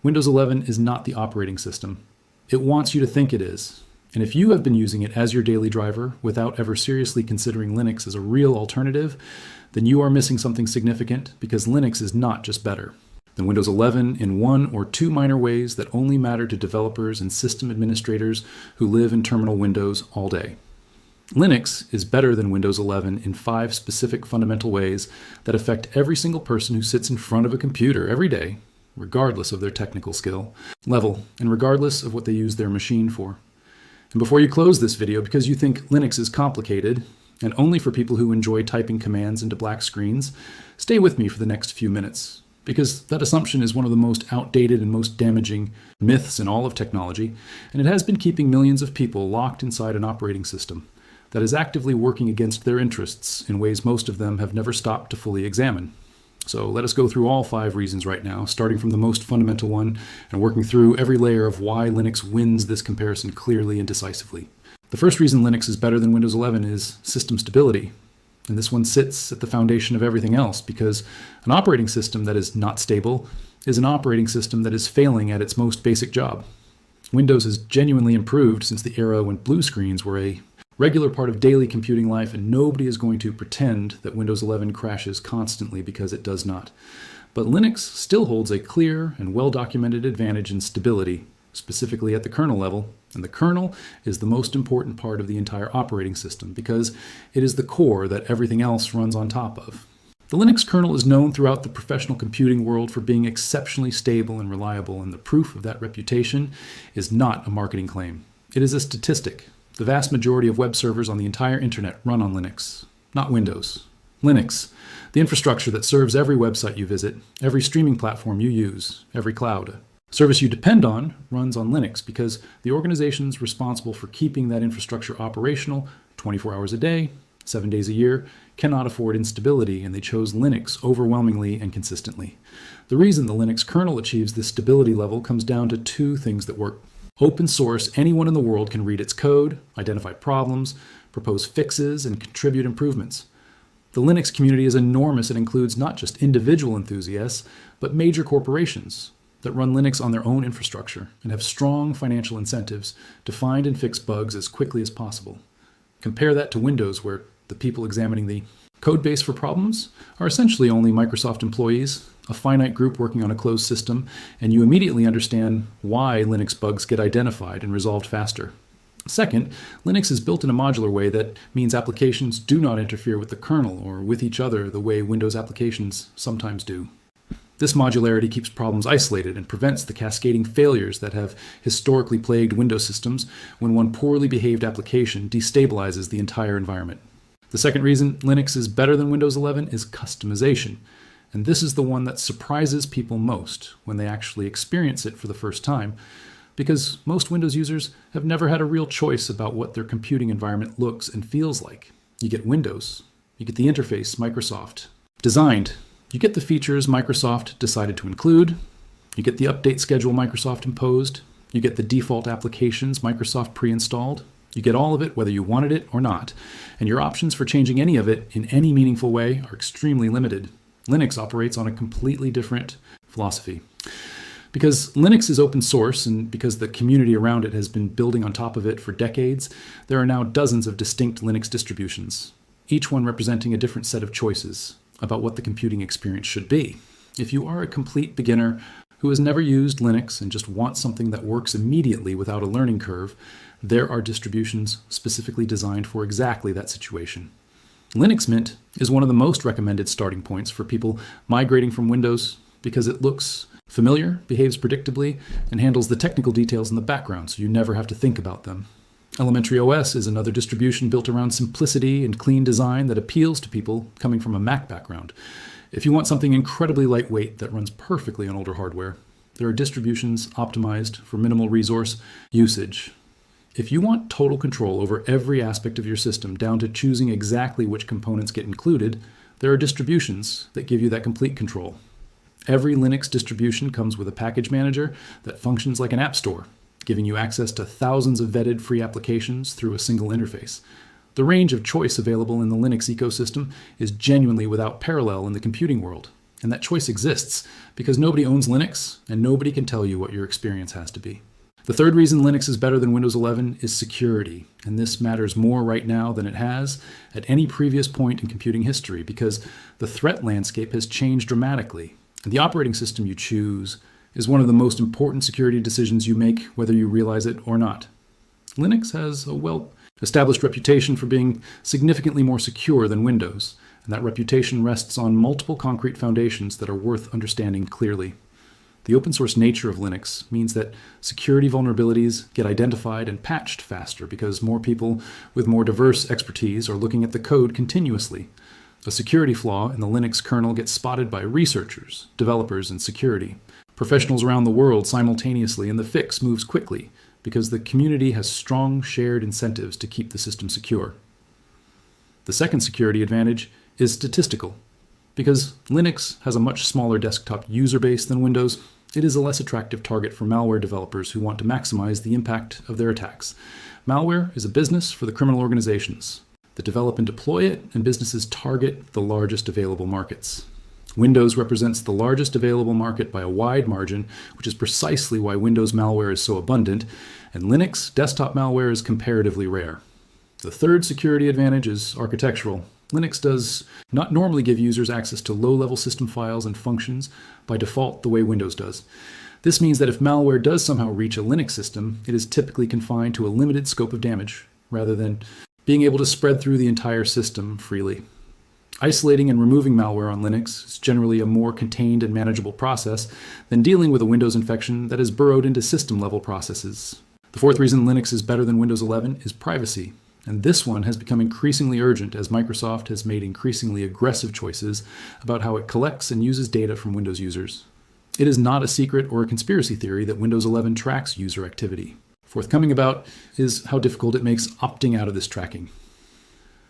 Windows 11 is not the operating system. It wants you to think it is. And if you have been using it as your daily driver without ever seriously considering Linux as a real alternative, then you are missing something significant, because Linux is not just better than Windows 11 in one or two minor ways that only matter to developers and system administrators who live in terminal windows all day. Linux is better than Windows 11 in 5 specific fundamental ways that affect every single person who sits in front of a computer every day, regardless of their technical skill level and regardless of what they use their machine for. And before you close this video because you think Linux is complicated and only for people who enjoy typing commands into black screens, stay with me for the next few minutes, because that assumption is one of the most outdated and most damaging myths in all of technology, and it has been keeping millions of people locked inside an operating system that is actively working against their interests in ways most of them have never stopped to fully examine. So let us go through all 5 reasons right now, starting from the most fundamental one and working through every layer of why Linux wins this comparison clearly and decisively. The first reason Linux is better than Windows 11 is system stability. And this one sits at the foundation of everything else, because an operating system that is not stable is an operating system that is failing at its most basic job. Windows has genuinely improved since the era when blue screens were a regular part of daily computing life, and nobody is going to pretend that Windows 11 crashes constantly, because it does not. But Linux still holds a clear and well-documented advantage in stability, specifically at the kernel level, and the kernel is the most important part of the entire operating system because it is the core that everything else runs on top of. The Linux kernel is known throughout the professional computing world for being exceptionally stable and reliable, and the proof of that reputation is not a marketing claim. It is a statistic. The vast majority of web servers on the entire internet run on Linux, not Windows. Linux, the infrastructure that serves every website you visit, every streaming platform you use, every cloud service you depend on, runs on Linux because the organizations responsible for keeping that infrastructure operational 24 hours a day, 7 days a year, cannot afford instability, and they chose Linux overwhelmingly and consistently. The reason the Linux kernel achieves this stability level comes down to 2 things that work. Open source, anyone in the world can read its code, identify problems, propose fixes, and contribute improvements. The Linux community is enormous and includes not just individual enthusiasts, but major corporations that run Linux on their own infrastructure and have strong financial incentives to find and fix bugs as quickly as possible. Compare that to Windows, where the people examining the code base for problems are essentially only Microsoft employees, a finite group working on a closed system, and you immediately understand why Linux bugs get identified and resolved faster. Second, Linux is built in a modular way that means applications do not interfere with the kernel or with each other the way Windows applications sometimes do. This modularity keeps problems isolated and prevents the cascading failures that have historically plagued Windows systems when one poorly behaved application destabilizes the entire environment. The second reason Linux is better than Windows 11 is customization. And this is the one that surprises people most when they actually experience it for the first time, because most Windows users have never had a real choice about what their computing environment looks and feels like. You get Windows, you get the interface Microsoft designed, you get the features Microsoft decided to include, you get the update schedule Microsoft imposed, you get the default applications Microsoft pre-installed, you get all of it whether you wanted it or not, and your options for changing any of it in any meaningful way are extremely limited. Linux operates on a completely different philosophy. Because Linux is open source and because the community around it has been building on top of it for decades, there are now dozens of distinct Linux distributions, each one representing a different set of choices about what the computing experience should be. If you are a complete beginner who has never used Linux and just wants something that works immediately without a learning curve, there are distributions specifically designed for exactly that situation. Linux Mint is one of the most recommended starting points for people migrating from Windows because it looks familiar, behaves predictably, and handles the technical details in the background so you never have to think about them. Elementary OS is another distribution built around simplicity and clean design that appeals to people coming from a Mac background. If you want something incredibly lightweight that runs perfectly on older hardware, there are distributions optimized for minimal resource usage. If you want total control over every aspect of your system down to choosing exactly which components get included, there are distributions that give you that complete control. Every Linux distribution comes with a package manager that functions like an app store, giving you access to thousands of vetted free applications through a single interface. The range of choice available in the Linux ecosystem is genuinely without parallel in the computing world, And that choice exists because nobody owns Linux and nobody can tell you what your experience has to be. The third reason Linux is better than Windows 11 is security. And this matters more right now than it has at any previous point in computing history because the threat landscape has changed dramatically. And the operating system you choose is one of the most important security decisions you make, whether you realize it or not. Linux has a well-established reputation for being significantly more secure than Windows, and that reputation rests on multiple concrete foundations that are worth understanding clearly. The open source nature of Linux means that security vulnerabilities get identified and patched faster because more people with more diverse expertise are looking at the code continuously. A security flaw in the Linux kernel gets spotted by researchers, developers, and security professionals around the world simultaneously, and the fix moves quickly because the community has strong shared incentives to keep the system secure. The second security advantage is statistical. Because Linux has a much smaller desktop user base than Windows, it is a less attractive target for malware developers who want to maximize the impact of their attacks. Malware is a business for the criminal organizations that develop and deploy it, and businesses target the largest available markets. Windows represents the largest available market by a wide margin, which is precisely why Windows malware is so abundant, and Linux desktop malware is comparatively rare. The third security advantage is architectural. Linux does not normally give users access to low-level system files and functions by default the way Windows does. This means that if malware does somehow reach a Linux system, it is typically confined to a limited scope of damage, rather than being able to spread through the entire system freely. Isolating and removing malware on Linux is generally a more contained and manageable process than dealing with a Windows infection that has burrowed into system-level processes. The fourth reason Linux is better than Windows 11 is privacy. And this one has become increasingly urgent as Microsoft has made increasingly aggressive choices about how it collects and uses data from Windows users. It is not a secret or a conspiracy theory that Windows 11 tracks user activity. Forthcoming about is how difficult it makes opting out of this tracking.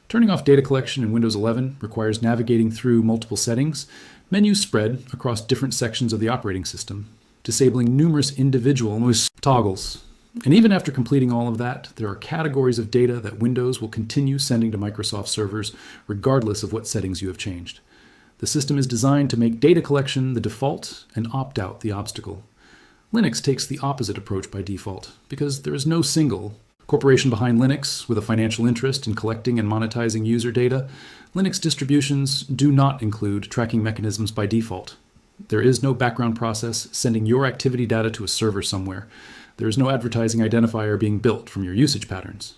Turning off data collection in Windows 11 requires navigating through multiple settings, menus spread across different sections of the operating system, disabling numerous individual toggles. And even after completing all of that, there are categories of data that Windows will continue sending to Microsoft servers regardless of what settings you have changed. The system is designed to make data collection the default and opt out the obstacle. Linux takes the opposite approach by default because there is no single corporation behind Linux with a financial interest in collecting and monetizing user data. Linux distributions do not include tracking mechanisms by default. There is no background process sending your activity data to a server somewhere. There is no advertising identifier being built from your usage patterns.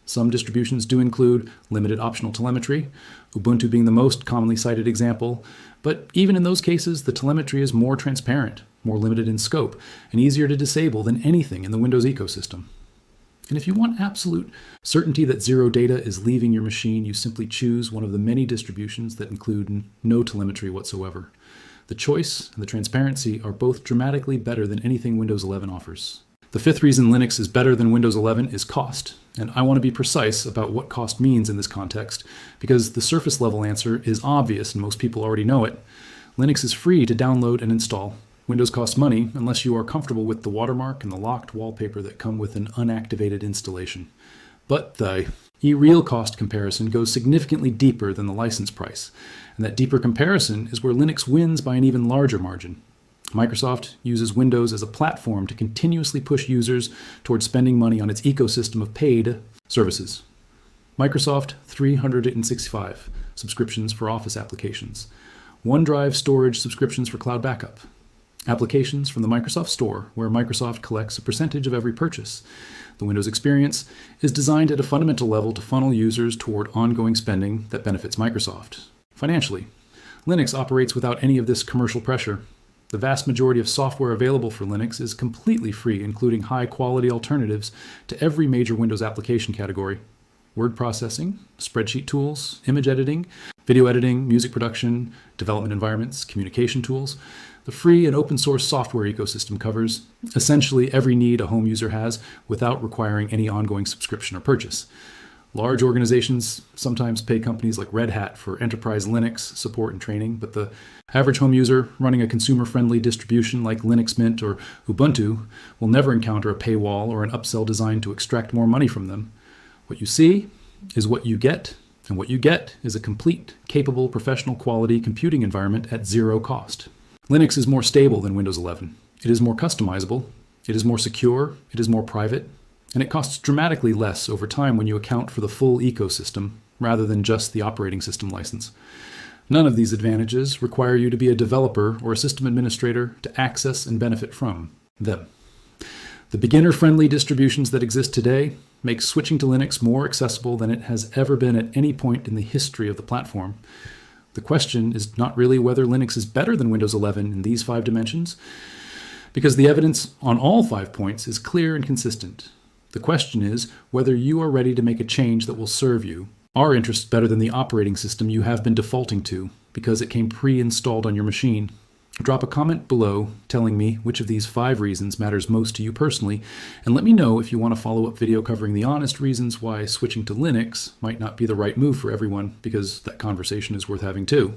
Some distributions do include limited optional telemetry, Ubuntu being the most commonly cited example, but even in those cases, the telemetry is more transparent, more limited in scope, and easier to disable than anything in the Windows ecosystem. And if you want absolute certainty that zero data is leaving your machine, you simply choose one of the many distributions that include no telemetry whatsoever. The choice and the transparency are both dramatically better than anything Windows 11 offers. The fifth reason Linux is better than Windows 11 is cost. And I want to be precise about what cost means in this context, because the surface level answer is obvious and most people already know it. Linux is free to download and install. Windows costs money unless you are comfortable with the watermark and the locked wallpaper that come with an unactivated installation. But the real cost comparison goes significantly deeper than the license price. And that deeper comparison is where Linux wins by an even larger margin. Microsoft uses Windows as a platform to continuously push users towards spending money on its ecosystem of paid services. Microsoft 365 subscriptions for Office applications, OneDrive storage subscriptions for cloud backup, applications from the Microsoft Store where Microsoft collects a percentage of every purchase. The Windows experience is designed at a fundamental level to funnel users toward ongoing spending that benefits Microsoft. Financially, Linux operates without any of this commercial pressure. The vast majority of software available for Linux is completely free, including high-quality alternatives to every major Windows application category. Word processing, spreadsheet tools, image editing, video editing, music production, development environments, communication tools. The free and open source software ecosystem covers essentially every need a home user has without requiring any ongoing subscription or purchase. Large organizations sometimes pay companies like Red Hat for enterprise Linux support and training, but the average home user running a consumer-friendly distribution like Linux Mint or Ubuntu will never encounter a paywall or an upsell designed to extract more money from them. What you see is what you get, And what you get is a complete, capable, professional quality computing environment at zero cost. Linux is more stable than Windows 11. It is more customizable, it is more secure, it is more private, and it costs dramatically less over time when you account for the full ecosystem rather than just the operating system license. None of these advantages require you to be a developer or a system administrator to access and benefit from them. The beginner-friendly distributions that exist today make switching to Linux more accessible than it has ever been at any point in the history of the platform. The question is not really whether Linux is better than Windows 11 in these 5 dimensions, because the evidence on all 5 points is clear and consistent. The question is whether you are ready to make a change that will serve you. Our interests better than the operating system you have been defaulting to because it came pre-installed on your machine. Drop a comment below telling me which of these 5 reasons matters most to you personally, and let me know if you want a follow-up video covering the honest reasons why switching to Linux might not be the right move for everyone, because that conversation is worth having too.